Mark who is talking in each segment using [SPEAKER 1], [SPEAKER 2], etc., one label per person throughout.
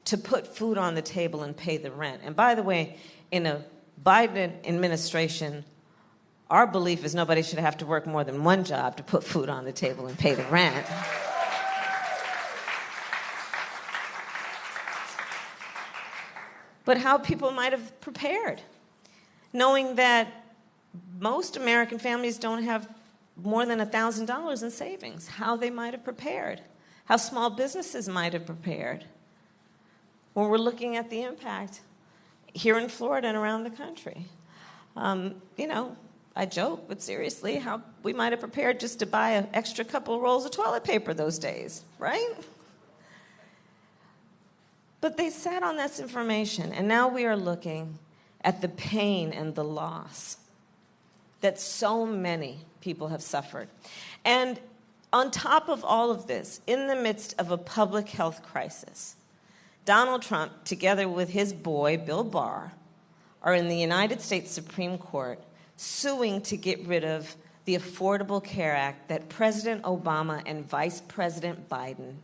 [SPEAKER 1] to put food on the table and pay the rent. And by the way, in a Biden administration, our belief is nobody should have to work more than one job to put food on the table and pay the rent. But how people might have prepared, knowing that most American families don't have more than $1,000 in savings, how they might have prepared, how small businesses might have prepared. When we're looking at the impact here in Florida and around the country. I joke, but seriously, how we might have prepared just to buy an extra couple of rolls of toilet paper those days, right? But they sat on this information, and now we are looking at the pain and the loss that so many people have suffered. And on top of all of this, in the midst of a public health crisis, Donald Trump, together with his boy, Bill Barr, are in the United States Supreme Court suing to get rid of the Affordable Care Act that President Obama and Vice President Biden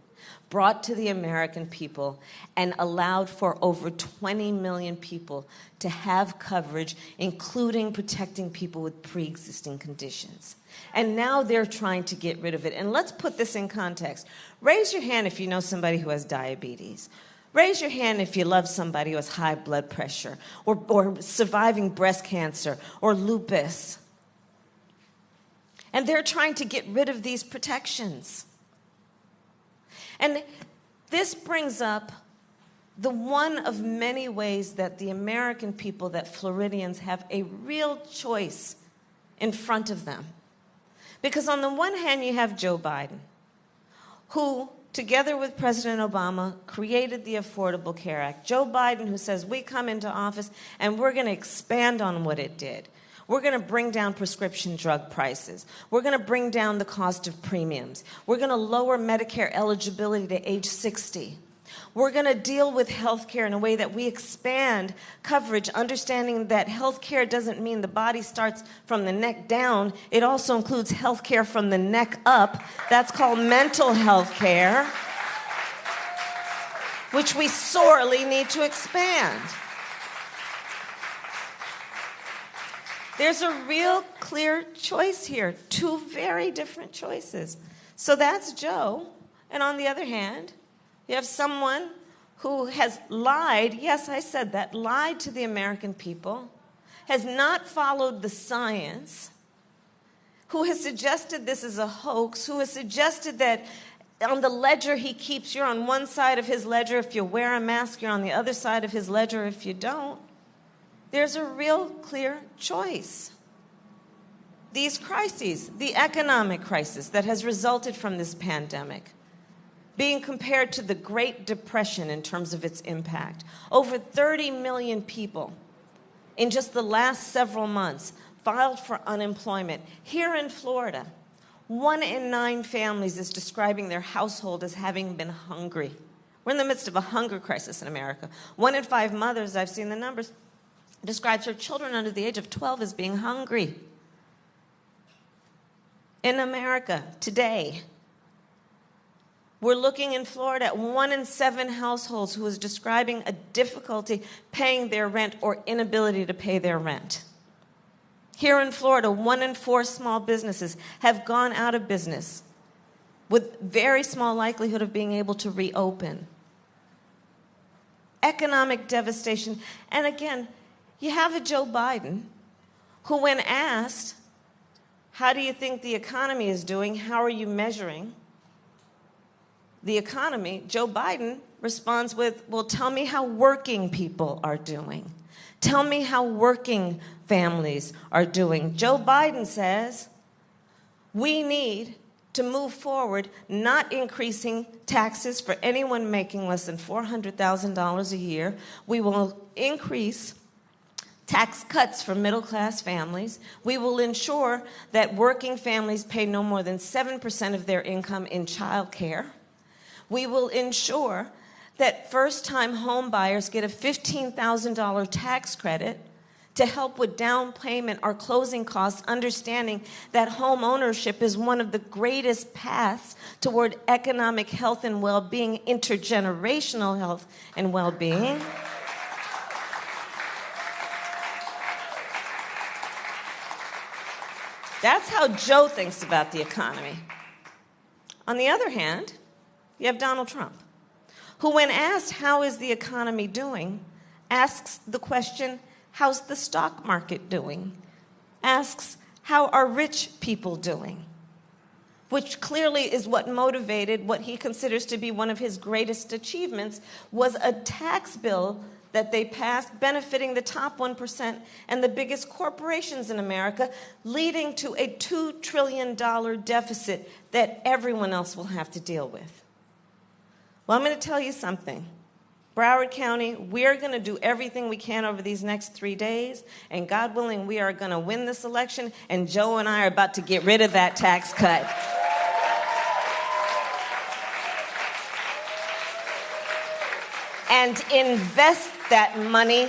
[SPEAKER 1] brought to the American people and allowed for over 20 million people to have coverage, including protecting people with pre-existing conditions. And now they're trying to get rid of it. And let's put this in context. Raise your hand if you know somebody who has diabetes. Raise your hand if you love somebody who has high blood pressure or surviving breast cancer or lupus. And they're trying to get rid of these protections. And this brings up the one of many ways that the American people, that Floridians, have a real choice in front of them. Because on the one hand, you have Joe Biden, who, together with President Obama, created the Affordable Care Act. Joe Biden, who says, we come into office and we're going to expand on what it did. We're going to bring down prescription drug prices. We're going to bring down the cost of premiums. We're going to lower Medicare eligibility to age 60. We're going to deal with health care in a way that we expand coverage, understanding that health care doesn't mean the body starts from the neck down. It also includes health care from the neck up. That's called mental health care, which we sorely need to expand. There's a real clear choice here, two very different choices. So that's Joe. And on the other hand, you have someone who has lied, yes, I said that, lied to the American people, has not followed the science, who has suggested this is a hoax, who has suggested that on the ledger he keeps, you're on one side of his ledger if you wear a mask, you're on the other side of his ledger if you don't. There's a real clear choice. These crises, the economic crisis that has resulted from this pandemic, being compared to the Great Depression in terms of its impact. Over 30 million people in just the last several months filed for unemployment. Here in Florida, 1 in 9 families is describing their household as having been hungry. We're in the midst of a hunger crisis in America. 1 in 5 mothers, I've seen the numbers, describes her children under the age of 12 as being hungry. In America today, we're looking in Florida at 1 in 7 households who is describing a difficulty paying their rent or inability to pay their rent. Here in Florida, 1 in 4 small businesses have gone out of business with very small likelihood of being able to reopen. Economic devastation. And again, you have a Joe Biden who, when asked, how do you think the economy is doing? How are you measuring the economy? Joe Biden responds with, well, tell me how working people are doing. Tell me how working families are doing. Joe Biden says we need to move forward, not increasing taxes for anyone making less than $400,000 a year. We will increase tax cuts for middle-class families. We will ensure that working families pay no more than 7% of their income in child care. We will ensure that first-time home buyers get a $15,000 tax credit to help with down payment or closing costs, understanding that home ownership is one of the greatest paths toward economic health and well-being, intergenerational health and well-being. That's how Joe thinks about the economy. On the other hand, you have Donald Trump, who, when asked how is the economy doing, asks the question, how's the stock market doing? Asks, how are rich people doing? Which clearly is what motivated what he considers to be one of his greatest achievements, was a tax bill that they passed benefiting the top 1% and the biggest corporations in America, leading to a $2 trillion deficit that everyone else will have to deal with. Well, I'm going to tell you something. Broward County, we're going to do everything we can over these next 3 days, and God willing, we are going to win this election, and Joe and I are about to get rid of that tax cut. And invest that money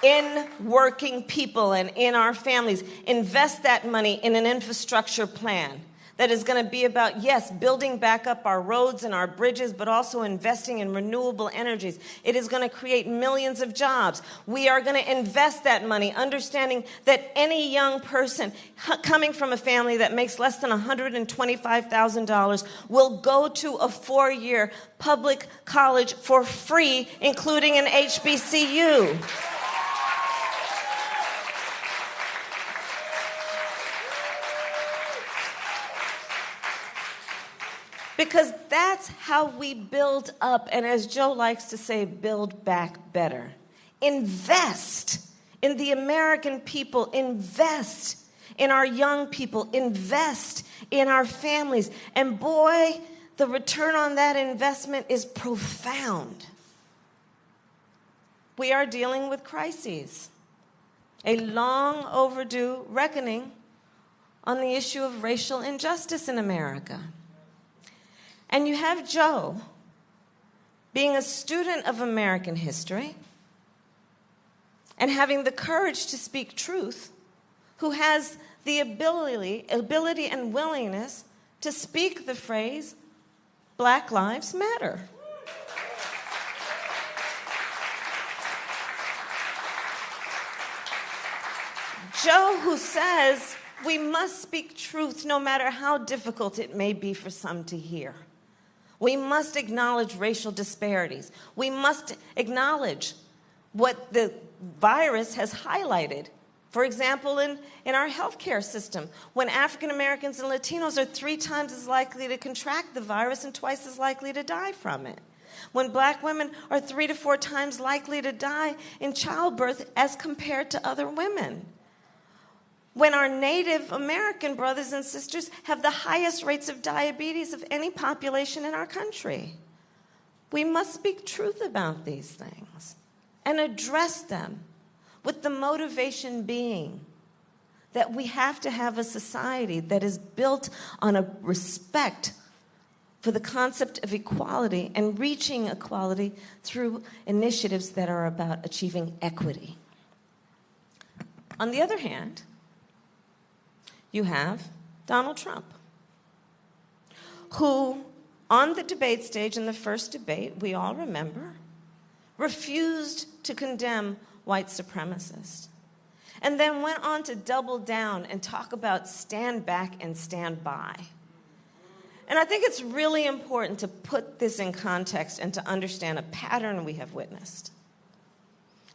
[SPEAKER 1] in working people and in our families. Invest that money in an infrastructure plan that is going to be about, yes, building back up our roads and our bridges, but also investing in renewable energies. It is going to create millions of jobs. We are going to invest that money, understanding that any young person coming from a family that makes less than $125,000 will go to a 4-year public college for free, including an HBCU. Because that's how we build up, and as Joe likes to say, build back better. Invest in the American people. Invest in our young people. Invest in our families. And boy, the return on that investment is profound. We are dealing with crises. A long overdue reckoning on the issue of racial injustice in America. And you have Joe, being a student of American history and having the courage to speak truth, who has the ability and willingness to speak the phrase, Black Lives Matter. Joe, who says we must speak truth no matter how difficult it may be for some to hear. We must acknowledge racial disparities. We must acknowledge what the virus has highlighted. For example, in our healthcare system, when African Americans and Latinos are 3 times as likely to contract the virus and twice as likely to die from it. When Black women are 3 to 4 times likely to die in childbirth as compared to other women. When our Native American brothers and sisters have the highest rates of diabetes of any population in our country. We must speak truth about these things and address them with the motivation being that we have to have a society that is built on a respect for the concept of equality and reaching equality through initiatives that are about achieving equity. On the other hand, you have Donald Trump, who, on the debate stage in the first debate, we all remember, refused to condemn white supremacists, and then went on to double down and talk about stand back and stand by. And I think it's really important to put this in context and to understand a pattern we have witnessed.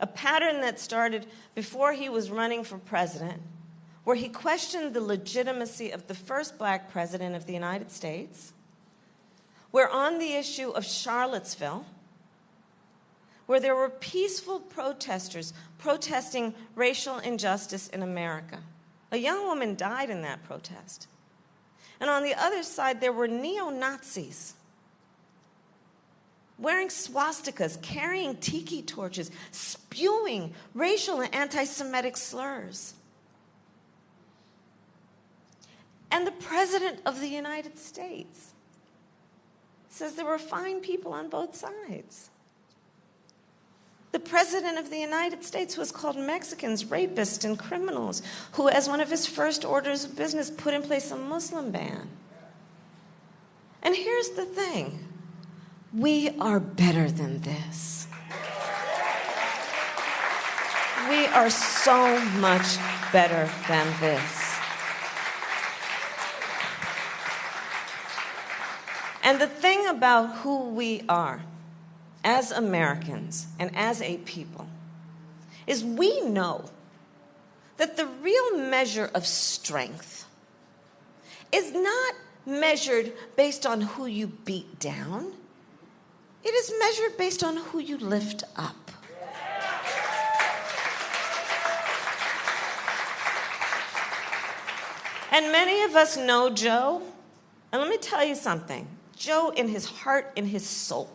[SPEAKER 1] A pattern that started before he was running for president, where he questioned the legitimacy of the first Black president of the United States, where on the issue of Charlottesville, where there were peaceful protesters protesting racial injustice in America. A young woman died in that protest. And on the other side, there were neo-Nazis wearing swastikas, carrying tiki torches, spewing racial and anti-Semitic slurs. And the President of the United States says there were fine people on both sides. The President of the United States, who has called Mexicans rapists and criminals, who, as one of his first orders of business, put in place a Muslim ban. And here's the thing. We are better than this. We are so much better than this. And the thing about who we are as Americans and as a people is we know that the real measure of strength is not measured based on who you beat down. It is measured based on who you lift up. And many of us know Joe. And let me tell you something. Joe, in his heart, in his soul,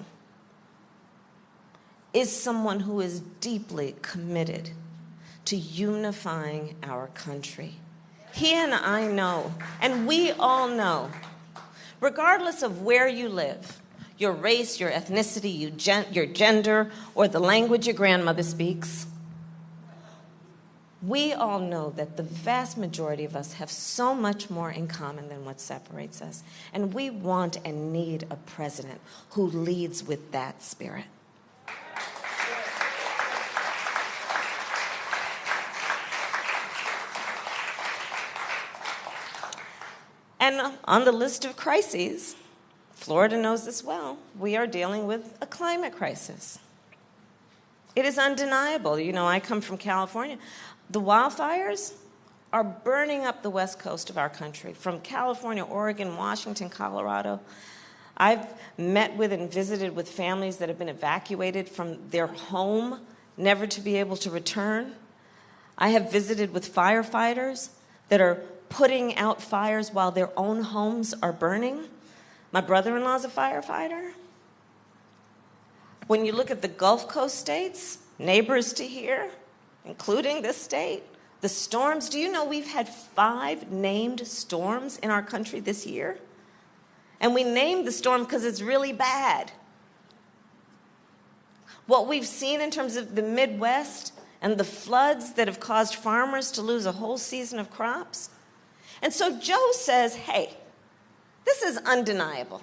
[SPEAKER 1] is someone who is deeply committed to unifying our country. He and I know, and we all know, regardless of where you live, your race, your ethnicity, your gender, or the language your grandmother speaks, we all know that the vast majority of us have so much more in common than what separates us. And we want and need a president who leads with that spirit. And on the list of crises, Florida knows this well, we are dealing with a climate crisis. It is undeniable. You know, I come from California. The wildfires are burning up the west coast of our country, from California, Oregon, Washington, Colorado. I've met with and visited with families that have been evacuated from their home, never to be able to return. I have visited with firefighters that are putting out fires while their own homes are burning. My brother-in-law is a firefighter. When you look at the Gulf Coast states, neighbors to here, including this state, the storms, do you know we've had 5 named storms in our country this year? And we named the storm because it's really bad. What we've seen in terms of the Midwest and the floods that have caused farmers to lose a whole season of crops. And so Joe says, hey, this is undeniable.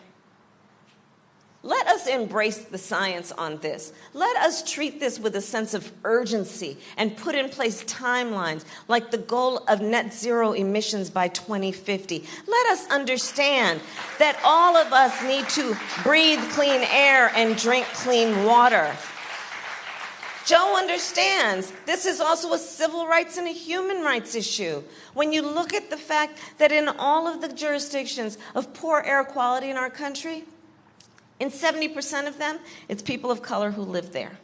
[SPEAKER 1] Let us embrace the science on this. Let us treat this with a sense of urgency and put in place timelines like the goal of net zero emissions by 2050. Let us understand that all of us need to breathe clean air and drink clean water. Joe understands this is also a civil rights and a human rights issue. When you look at the fact that in all of the jurisdictions of poor air quality in our country, in 70% of them, it's people of color who live there.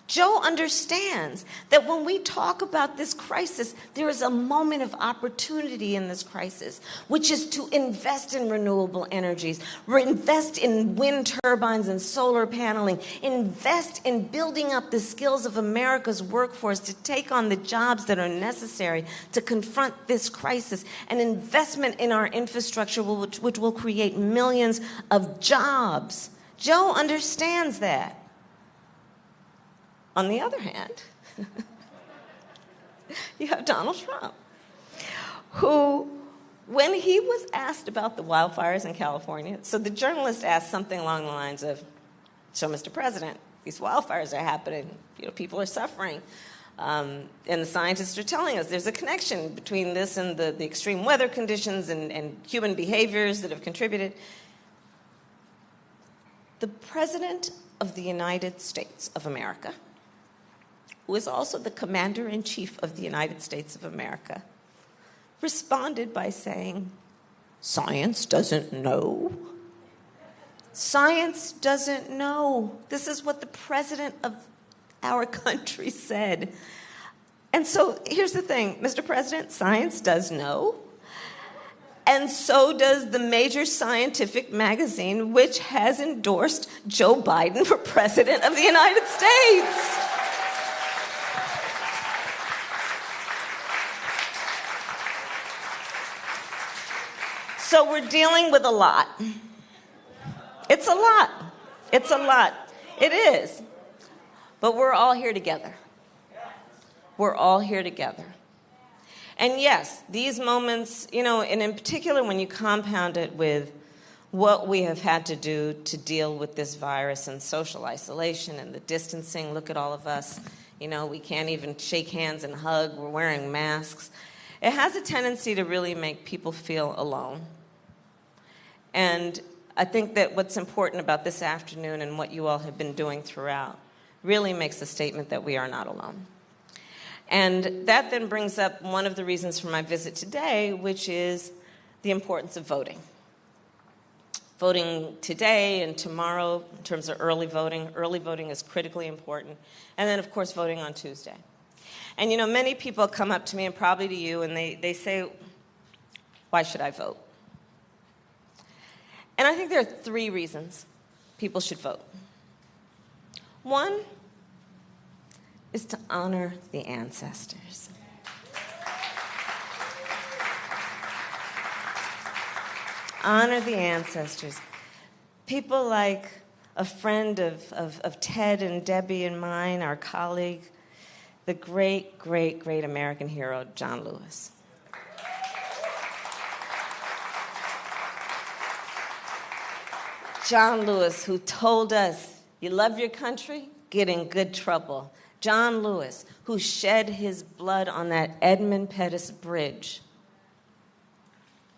[SPEAKER 1] Joe understands that when we talk about this crisis, there is a moment of opportunity in this crisis, which is to invest in renewable energies, invest in wind turbines and solar paneling, invest in building up the skills of America's workforce to take on the jobs that are necessary to confront this crisis, and investment in our infrastructure, which will create millions of jobs. Joe understands that. On the other hand, you have Donald Trump, who, when he was asked about the wildfires in California, so the journalist asked something along the lines of, so Mr. President, these wildfires are happening, people are suffering, and the scientists are telling us there's a connection between this and the extreme weather conditions and human behaviors that have contributed. The President of the United States of America, who is also the Commander-in-Chief of the United States of America, responded by saying, science doesn't know. Science doesn't know. This is what the President of our country said. And so here's the thing, Mr. President, science does know. And so does the major scientific magazine, which has endorsed Joe Biden for President of the United States. So we're dealing with a lot. It's a lot. It's a lot. It is. But we're all here together. We're all here together. And yes, these moments, and in particular when you compound it with what we have had to do to deal with this virus and social isolation and the distancing. Look at all of us. We can't even shake hands and hug. We're wearing masks. It has a tendency to really make people feel alone. And I think that what's important about this afternoon and what you all have been doing throughout really makes a statement that we are not alone. And that then brings up one of the reasons for my visit today, which is the importance of voting. Voting today and tomorrow in terms of early voting. Early voting is critically important. And then, of course, voting on Tuesday. And, many people come up to me, and probably to you, and they say, why should I vote? And I think there are 3 reasons people should vote. One is to honor the ancestors. Honor the ancestors. People like a friend of Ted and Debbie and mine, our colleague, the great, great, great American hero, John Lewis. John Lewis, who told us, you love your country, get in good trouble. John Lewis, who shed his blood on that Edmund Pettus Bridge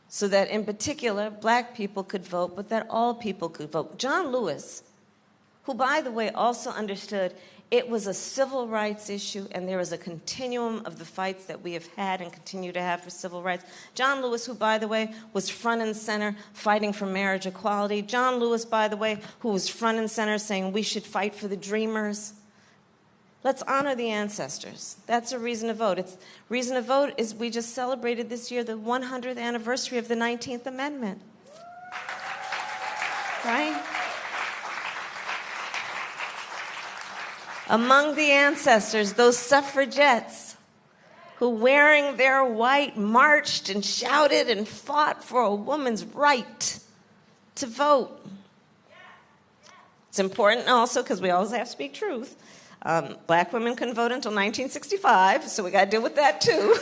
[SPEAKER 1] so that, in particular, black people could vote, but that all people could vote. John Lewis, who, by the way, also understood it was a civil rights issue and there was a continuum of the fights that we have had and continue to have for civil rights. John Lewis, who, by the way, was front and center fighting for marriage equality. John Lewis, by the way, who was front and center saying we should fight for the dreamers. Let's honor the ancestors. That's a reason to vote. Reason to vote is we just celebrated this year the 100th anniversary of the 19th Amendment. Right? Among the ancestors, those suffragettes who, wearing their white, marched and shouted and fought for a woman's right to vote. It's important also because we always have to speak truth. Black women couldn't vote until 1965, so we got to deal with that too.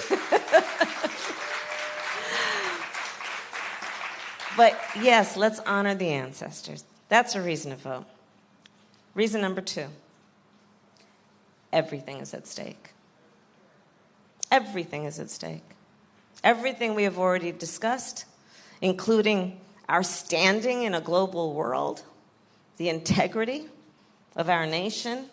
[SPEAKER 1] But yes, let's honor the ancestors. That's a reason to vote. Reason number 2, everything is at stake. Everything is at stake. Everything we have already discussed, including our standing in a global world, the integrity of our nation.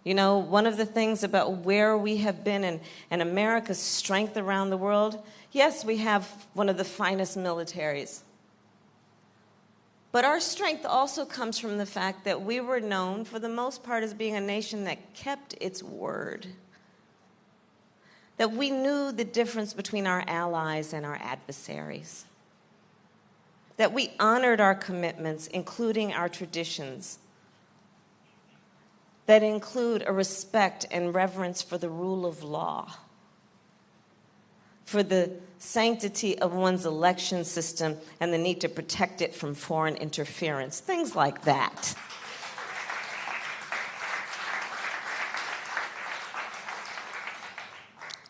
[SPEAKER 1] One of the things about where we have been and America's strength around the world, yes, we have one of the finest militaries. But our strength also comes from the fact that we were known, for the most part, as being a nation that kept its word. That we knew the difference between our allies and our adversaries. That we honored our commitments, including our traditions, that include a respect and reverence for the rule of law, for the sanctity of one's election system and the need to protect it from foreign interference, things like that.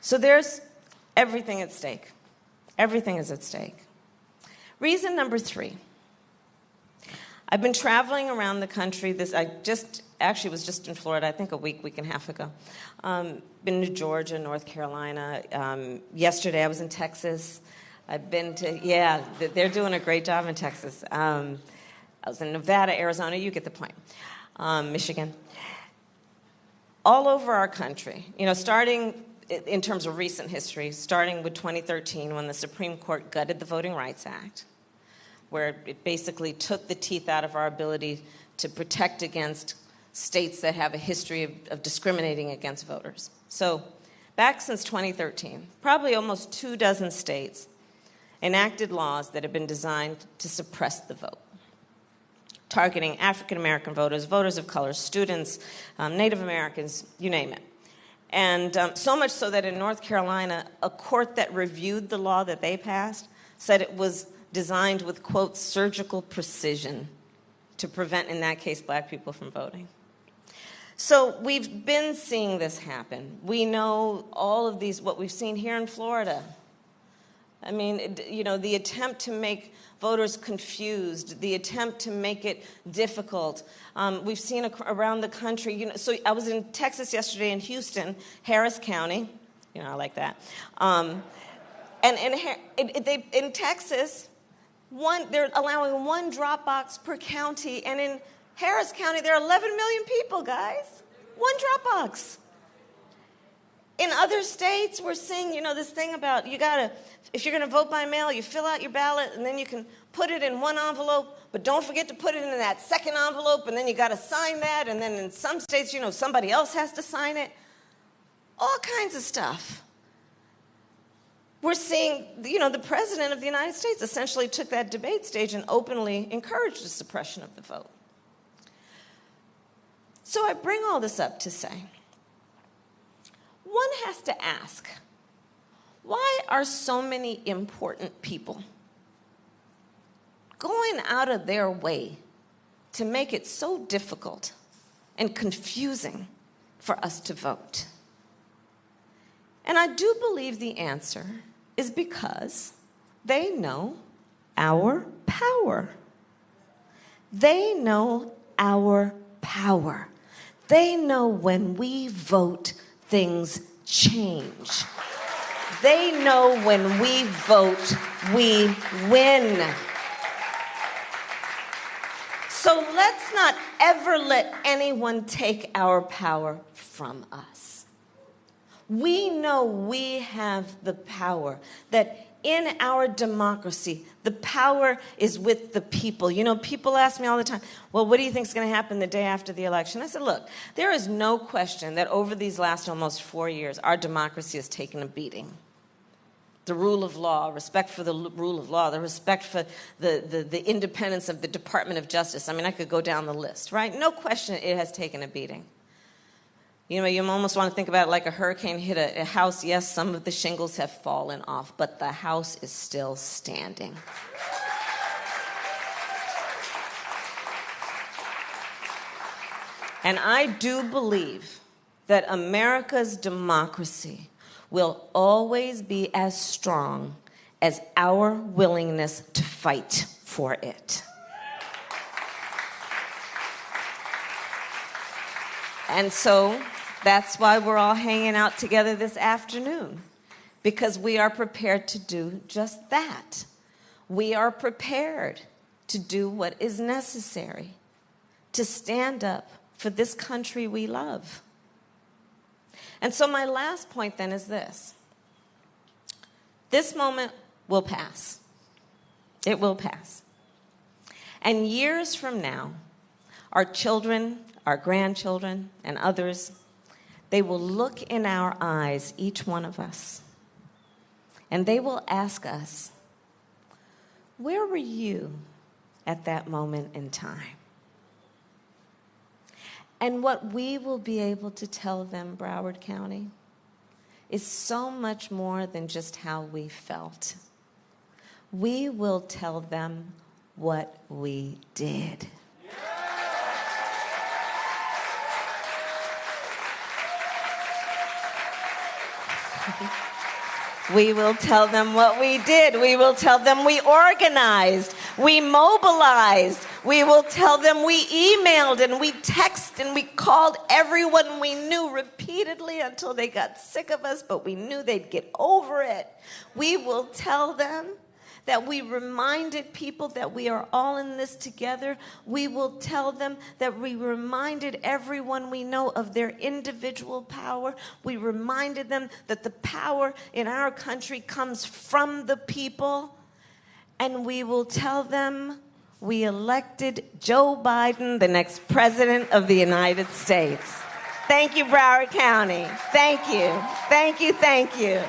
[SPEAKER 1] So there's everything at stake. Everything is at stake. Reason number 3. I've been traveling around the country. I was just in Florida, I think a week and a half ago. Been to Georgia, North Carolina. Yesterday I was in Texas. I've been to, they're doing a great job in Texas. I was in Nevada, Arizona, you get the point. Michigan. All over our country, starting in terms of recent history, starting with 2013 when the Supreme Court gutted the Voting Rights Act, where it basically took the teeth out of our ability to protect against states that have a history of discriminating against voters. So back since 2013, probably almost 24 states enacted laws that have been designed to suppress the vote, targeting African-American voters, voters of color, students, Native Americans, you name it. And so much so that in North Carolina, a court that reviewed the law that they passed said it was designed with, quote, surgical precision to prevent, in that case, black people from voting. So we've been seeing this happen. We know all of these, what we've seen here in Florida. I mean, the attempt to make voters confused, the attempt to make it difficult. We've seen around the country. So I was in Texas yesterday in Houston, Harris County. I like that. And in Texas, they're allowing one drop box per county, and in Harris County, there are 11 million people, guys. One drop box. In other states, we're seeing, this thing about if you're going to vote by mail, you fill out your ballot, and then you can put it in one envelope, but don't forget to put it in that second envelope, and then you got to sign that, and then in some states, somebody else has to sign it. All kinds of stuff. We're seeing, the president of the United States essentially took that debate stage and openly encouraged the suppression of the vote. So I bring all this up to say, one has to ask, why are so many important people going out of their way to make it so difficult and confusing for us to vote? And I do believe the answer is because they know our power. They know our power. They know when we vote, things change. They know when we vote, we win. So let's not ever let anyone take our power from us. We know we have the power, that in our democracy, the power is with the people. People ask me all the time, well, what do you think is going to happen the day after the election? I said, look, there is no question that over these last almost 4 years, our democracy has taken a beating. The rule of law, respect for the rule of law, the respect for the independence of the Department of Justice. I mean, I could go down the list, right? No question it has taken a beating. You almost want to think about it like a hurricane hit a house. Yes, some of the shingles have fallen off, but the house is still standing. And I do believe that America's democracy will always be as strong as our willingness to fight for it. And so that's why we're all hanging out together this afternoon, because we are prepared to do just that. We are prepared to do what is necessary to stand up for this country we love. And so my last point then is this. This moment will pass. It will pass. And years from now, our children, our grandchildren, and others, they will look in our eyes, each one of us, and they will ask us, where were you at that moment in time? And what we will be able to tell them, Broward County, is so much more than just how we felt. We will tell them what we did. We will tell them what we did. We will tell them we organized, we mobilized. We will tell them we emailed and we texted and we called everyone we knew repeatedly until they got sick of us, but we knew they'd get over it. We will tell them that we reminded people that we are all in this together. We will tell them that we reminded everyone we know of their individual power. We reminded them that the power in our country comes from the people. And we will tell them we elected Joe Biden, the next president of the United States. Thank you, Broward County. Thank you. Thank you. Thank you.